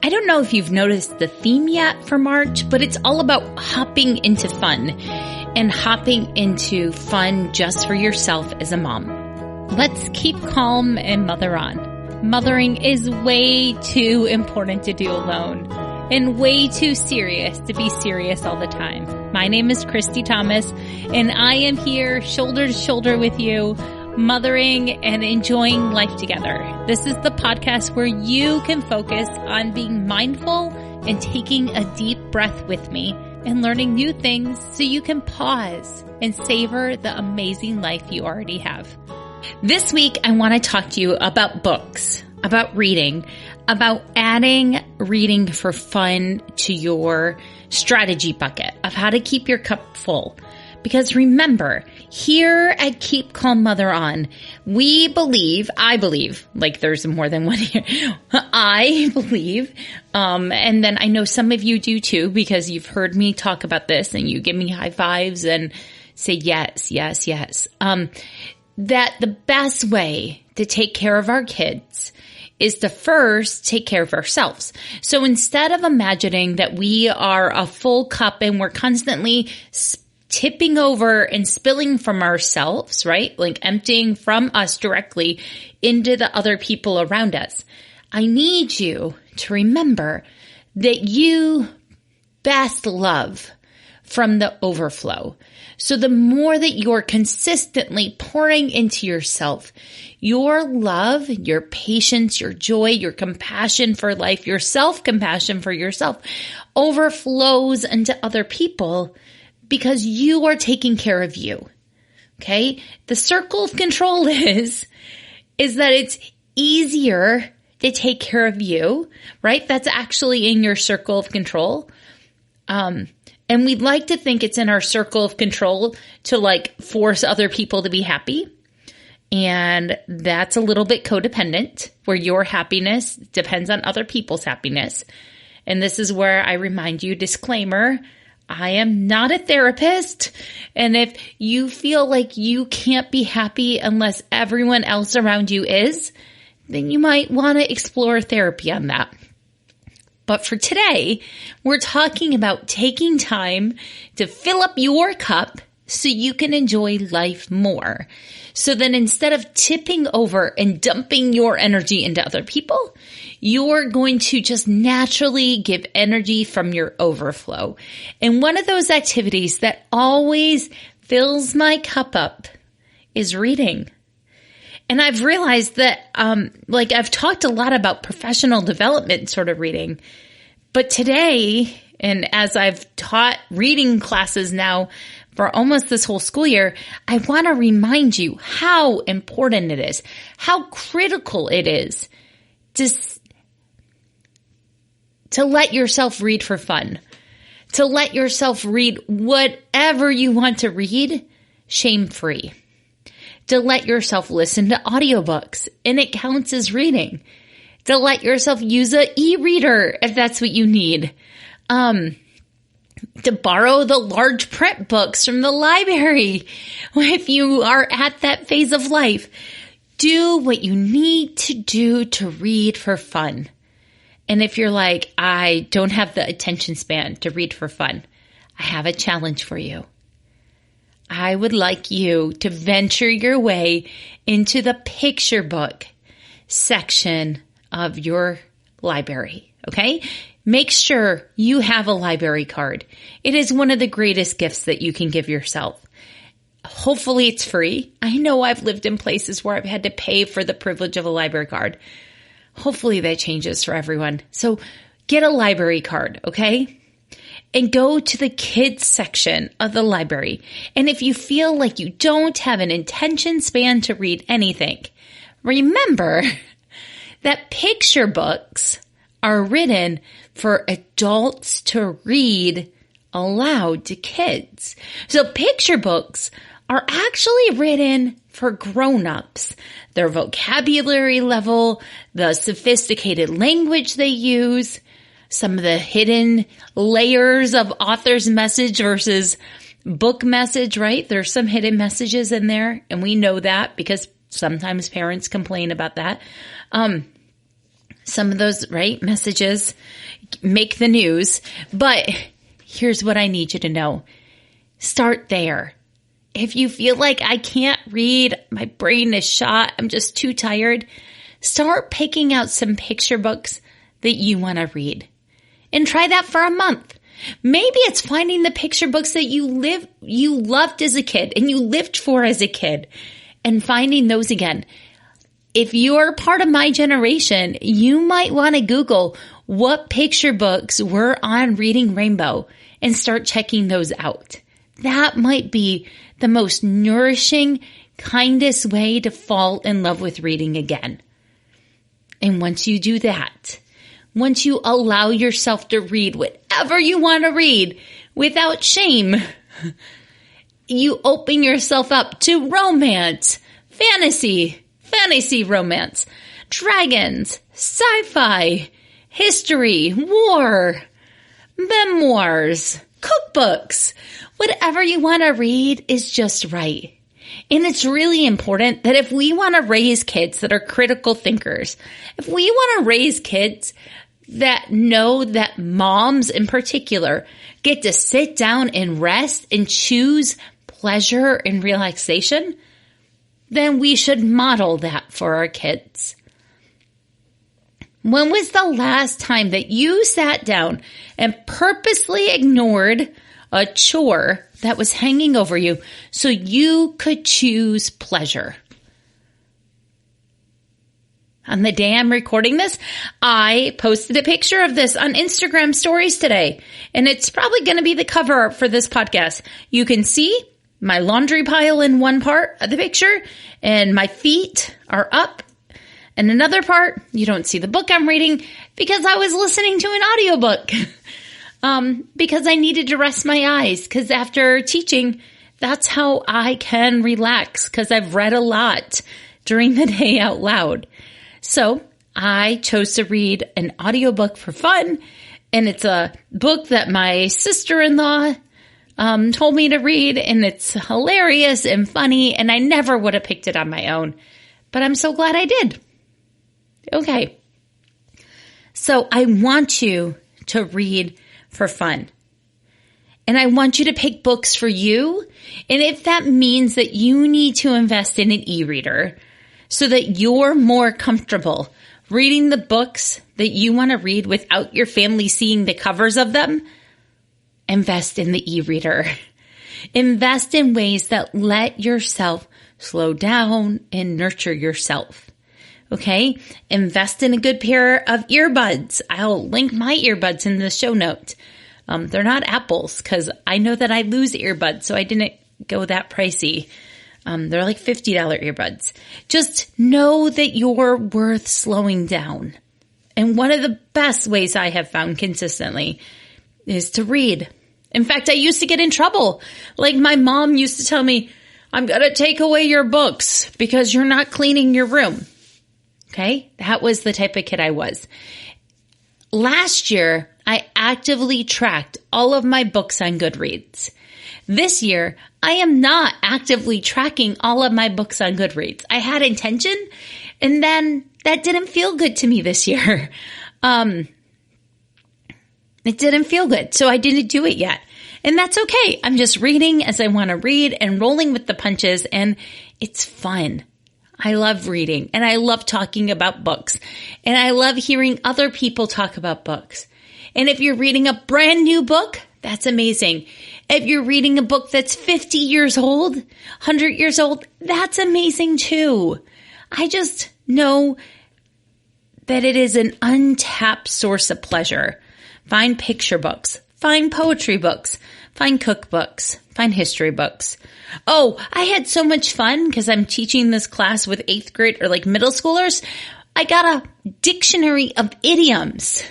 I don't know if you've noticed the theme yet for March, but it's all about hopping into fun and hopping into fun just for yourself as a mom. Let's keep calm and mother on. Mothering is way too important to do alone and way too serious to be serious all the time. My name is Christy Thomas, and I am here shoulder to shoulder with you, mothering and enjoying life together. This is the podcast where you can focus on being mindful and taking a deep breath with me and learning new things so you can pause and savor the amazing life you already have. This week, I want to talk to you about books, about reading, about adding reading for fun to your strategy bucket of how to keep your cup full. Because remember, here at Keep Calm Mother On, I believe, like there's more than one here, I believe, and then I know some of you do too, because you've heard me talk about this and you give me high fives and say yes, yes, yes, that the best way to take care of our kids is to first take care of ourselves. So instead of imagining that we are a full cup and we're constantly tipping over and spilling from ourselves, right? Like emptying from us directly into the other people around us. I need you to remember that you best love from the overflow. So the more that you're consistently pouring into yourself, your love, your patience, your joy, your compassion for life, your self-compassion for yourself overflows into other people because you are taking care of you. Okay? The circle of control is that it's easier to take care of you, right? That's actually in your circle of control. And we'd like to think it's in our circle of control to like force other people to be happy. And that's a little bit codependent, where your happiness depends on other people's happiness. And this is where I remind you, disclaimer, I am not a therapist. And if you feel like you can't be happy unless everyone else around you is, then you might want to explore therapy on that. But for today, we're talking about taking time to fill up your cup so you can enjoy life more. So then instead of tipping over and dumping your energy into other people, you're going to just naturally give energy from your overflow. And one of those activities that always fills my cup up is reading. And I've realized that, I've talked a lot about professional development sort of reading, but today, and as I've taught reading classes now for almost this whole school year, I want to remind you how important it is, how critical it is to let yourself read for fun, to let yourself read whatever you want to read, shame-free, to let yourself listen to audiobooks, and it counts as reading, to let yourself use an e-reader if that's what you need, to borrow the large print books from the library if you are at that phase of life. Do what you need to do to read for fun. And if you're like, I don't have the attention span to read for fun, I have a challenge for you. I would like you to venture your way into the picture book section of your library, okay? Make sure you have a library card. It is one of the greatest gifts that you can give yourself. Hopefully it's free. I know I've lived in places where I've had to pay for the privilege of a library card. Hopefully that changes for everyone. So get a library card, okay? And go to the kids section of the library. And if you feel like you don't have an attention span to read anything, remember that picture books are written for adults to read aloud to kids. So picture books are actually written for grown-ups. Their vocabulary level, the sophisticated language they use, some of the hidden layers of author's message versus book message, right? There's some hidden messages in there, and we know that because sometimes parents complain about that. Some of those, right, messages make the news. But here's what I need you to know. Start there. If you feel like I can't read, my brain is shot, I'm just too tired, start picking out some picture books that you want to read. And try that for a month. Maybe it's finding the picture books that you loved as a kid and you lived for as a kid and finding those again. If you're part of my generation, you might want to Google what picture books were on Reading Rainbow and start checking those out. That might be the most nourishing, kindest way to fall in love with reading again. And once you do that, once you allow yourself to read whatever you want to read without shame, you open yourself up to romance, fantasy romance, dragons, sci-fi, history, war, memoirs, cookbooks. Whatever you want to read is just right. And it's really important that if we want to raise kids that are critical thinkers, if we want to raise kids that know that moms in particular get to sit down and rest and choose pleasure and relaxation, then we should model that for our kids. When was the last time that you sat down and purposely ignored a chore that was hanging over you so you could choose pleasure? On the day I'm recording this, I posted a picture of this on Instagram stories today, and it's probably going to be the cover for this podcast. You can see my laundry pile in one part of the picture, and my feet are up. And another part, you don't see the book I'm reading because I was listening to an audiobook. Because I needed to rest my eyes, because after teaching, that's how I can relax, because I've read a lot during the day out loud. So I chose to read an audiobook for fun, and it's a book that my sister-in-law told me to read, and it's hilarious and funny, and I never would have picked it on my own, but I'm so glad I did. Okay. So I want you to read for fun. And I want you to pick books for you. And if that means that you need to invest in an e-reader so that you're more comfortable reading the books that you want to read without your family seeing the covers of them, invest in the e-reader. Invest in ways that let yourself slow down and nurture yourself. Okay? Invest in a good pair of earbuds. I'll link my earbuds in the show notes. They're not Apple's because I know that I lose earbuds, so I didn't go that pricey. They're like $50 earbuds. Just know that you're worth slowing down. And one of the best ways I have found consistently is to read. In fact, I used to get in trouble. Like my mom used to tell me, I'm going to take away your books because you're not cleaning your room. Okay, that was the type of kid I was. Last year, I actively tracked all of my books on Goodreads. This year, I am not actively tracking all of my books on Goodreads. I had intention, and then that didn't feel good to me this year. It didn't feel good, so I didn't do it yet. And that's okay. I'm just reading as I want to read and rolling with the punches, and it's fun. I love reading, and I love talking about books, and I love hearing other people talk about books. And if you're reading a brand new book, that's amazing. If you're reading a book that's 50 years old, 100 years old, that's amazing too. I just know that it is an untapped source of pleasure. Find picture books, find poetry books, find cookbooks, find history books. Oh, I had so much fun because I'm teaching this class with 8th grade or like middle schoolers. I got a dictionary of idioms.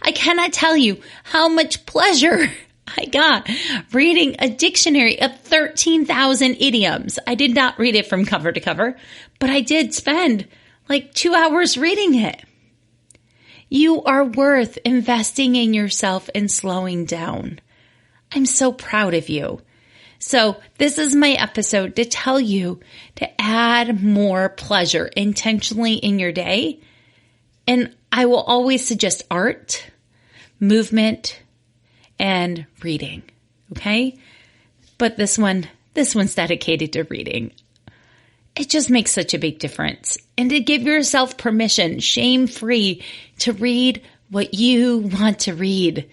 I cannot tell you how much pleasure I got reading a dictionary of 13,000 idioms. I did not read it from cover to cover, but I did spend like 2 hours reading it. You are worth investing in yourself and slowing down. I'm so proud of you. So this is my episode to tell you to add more pleasure intentionally in your day and I will always suggest art, movement, and reading. Okay? But this one's dedicated to reading. It just makes such a big difference. And to give yourself permission, shame-free, to read what you want to read.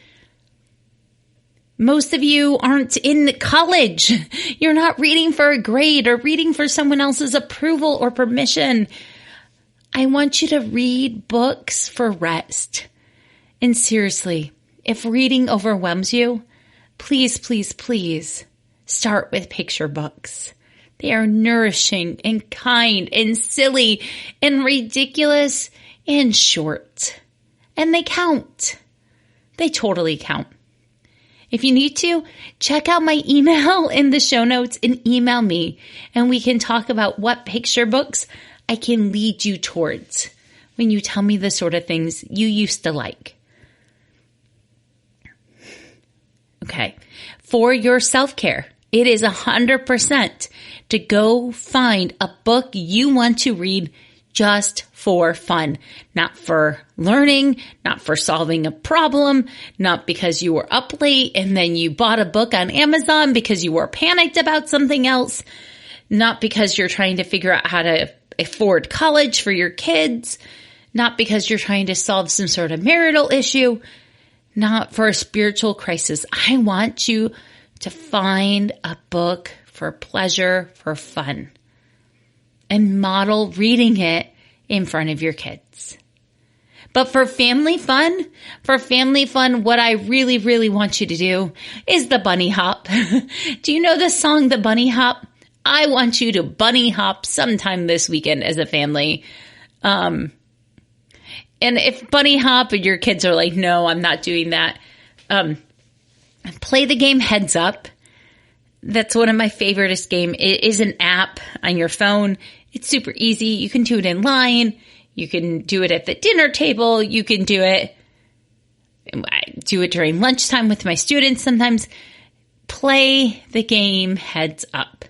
Most of you aren't in college. You're not reading for a grade or reading for someone else's approval or permission. I want you to read books for rest. And seriously, if reading overwhelms you, please, please, please start with picture books. They are nourishing and kind and silly and ridiculous and short. And they count. They totally count. If you need to, check out my email in the show notes and email me, and we can talk about what picture books I can lead you towards when you tell me the sort of things you used to like. Okay. For your self-care, it is 100% to go find a book you want to read just for fun, not for learning, not for solving a problem, not because you were up late and then you bought a book on Amazon because you were panicked about something else, not because you're trying to figure out how to afford college for your kids, not because you're trying to solve some sort of marital issue, not for a spiritual crisis. I want you to find a book for pleasure, for fun, and model reading it in front of your kids. But for family fun, what I really, really want you to do is the bunny hop. Do you know the song, The Bunny Hop? I want you to bunny hop sometime this weekend as a family. And if bunny hop and your kids are like, no, I'm not doing that, play the game HeadsUp. That's one of my favoriteest games. It is an app on your phone. It's super easy. You can do it in line. You can do it at the dinner table. You can do it. I do it during lunchtime with my students sometimes. Play the game HeadsUp.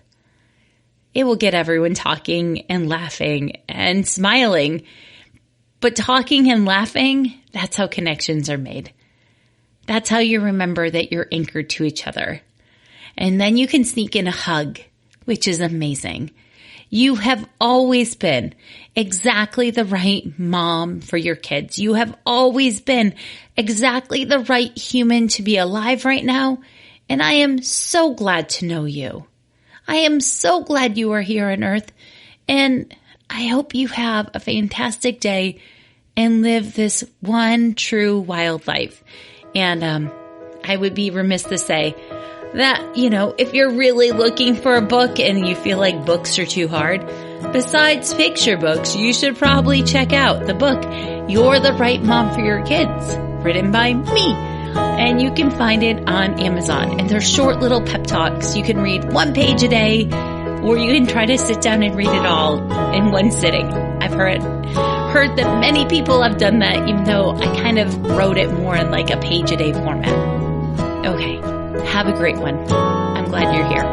It will get everyone talking and laughing and smiling. But talking and laughing, that's how connections are made. That's how you remember that you're anchored to each other. And then you can sneak in a hug, which is amazing. You have always been exactly the right mom for your kids. You have always been exactly the right human to be alive right now. And I am so glad to know you. I am so glad you are here on earth. And I hope you have a fantastic day and live this one true wild life. And I would be remiss to say that, if you're really looking for a book and you feel like books are too hard, besides picture books, you should probably check out the book, You're the Right Mom for Your Kids, written by me. And you can find it on Amazon. And they're short little pep talks. You can read one page a day, or you can try to sit down and read it all in one sitting. I've heard that many people have done that, even though I kind of wrote it more in like a page a day format. Okay. Have a great one. I'm glad you're here.